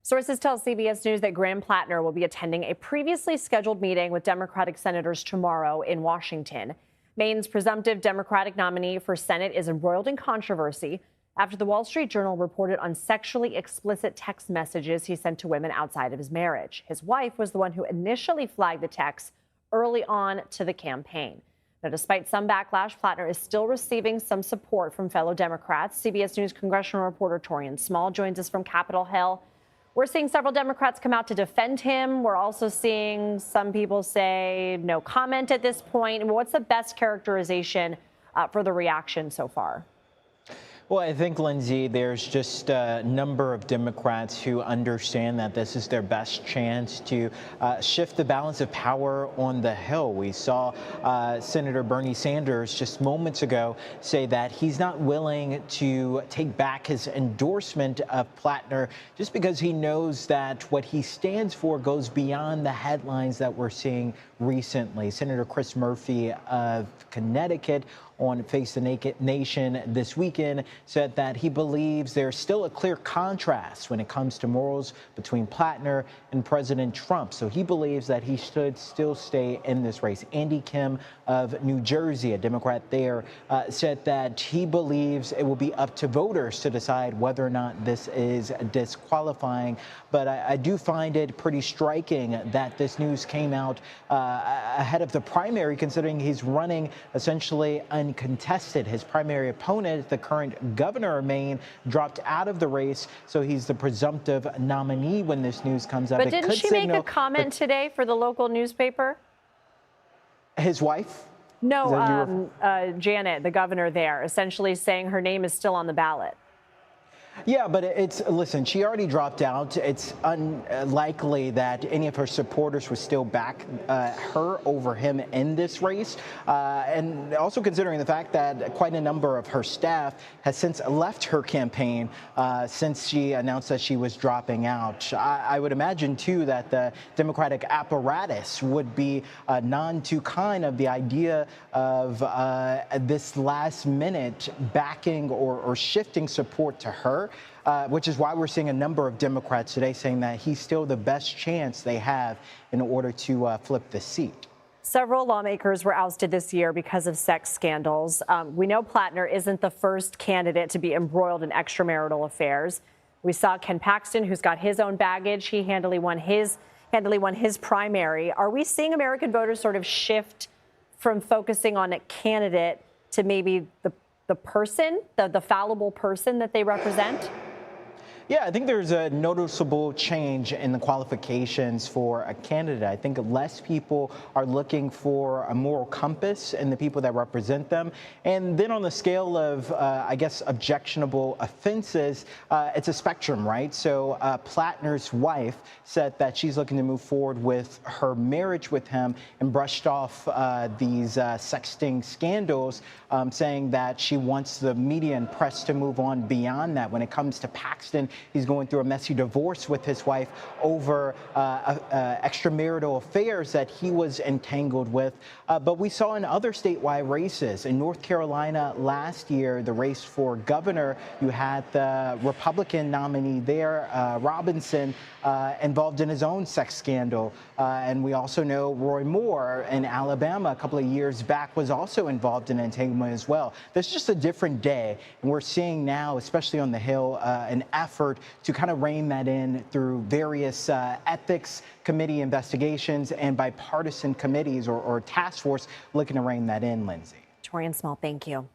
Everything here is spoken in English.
Sources tell CBS News that Graham Platner will be attending a previously scheduled meeting with Democratic senators tomorrow in Washington. Maine's presumptive Democratic nominee for Senate is embroiled in controversy after the Wall Street Journal reported on sexually explicit text messages he sent to women outside of his marriage. His wife was the one who initially flagged the texts early on to the campaign. Now, despite some backlash, Platner is still receiving some support from fellow Democrats. CBS News congressional reporter Taurean Small joins us from Capitol Hill. We're seeing several Democrats come out to defend him. We're also seeing some people say no comment at this point. What's the best characterization for the reaction so far? Well, I think, Lindsay, there's just a number of Democrats who understand that this is their best chance to shift the balance of power on the Hill. We saw Senator Bernie Sanders just moments ago say that he's not willing to take back his endorsement of Platner just because he knows that what he stands for goes beyond the headlines that we're seeing recently. Senator Chris Murphy of Connecticut on Face the Nation this weekend said that he believes there's still a clear contrast when it comes to morals between Platner and President Trump. So he believes that he should still stay in this race. Andy Kim of New Jersey, a Democrat there, said that he believes it will be up to voters to decide whether or not this is disqualifying. But I do find it pretty striking that this news came out ahead of the primary, considering he's running essentially uncontested. His primary opponent, the current governor of Maine, dropped out of the race, so he's the presumptive nominee when this news comes up. But didn't she make a comment today for the local newspaper? His wife? No, Janet, the governor there, essentially saying her name is still on the ballot. Yeah, but listen, she already dropped out. It's unlikely that any of her supporters would still back her over him in this race. And also considering the fact that quite a number of her staff has since left her campaign since she announced that she was dropping out. I would imagine, too, that the Democratic apparatus would be none too kind of the idea of this last minute backing or shifting support to her. Which is why we're seeing a number of Democrats today saying that he's still the best chance they have in order to flip the seat. Several lawmakers were ousted this year because of sex scandals. We know Platner isn't the first candidate to be embroiled in extramarital affairs. We saw Ken Paxton, who's got his own baggage. He handily won his primary. Are we seeing American voters sort of shift from focusing on a candidate to maybe the person, the fallible person that they represent? Yeah, I think there's a noticeable change in the qualifications for a candidate. I think less people are looking for a moral compass in the people that represent them. And then on the scale of, I guess, objectionable offenses, it's a spectrum, right? So Platner's wife said that she's looking to move forward with her marriage with him and brushed off these sexting scandals, saying that she wants the media and press to move on beyond that. When it comes to Paxton, he's going through a messy divorce with his wife over extramarital affairs that he was entangled with. But we saw in other statewide races. In North Carolina last year, the race for governor, you had the Republican nominee there, Robinson, involved in his own sex scandal. And we also know Roy Moore in Alabama a couple of years back was also involved in entanglement as well. There's just a different day. And we're seeing now, especially on the Hill, an effort to kind of rein that in through various ethics committee investigations and bipartisan committees or task force looking to rein that in, Lindsay. Taurean Small, thank you.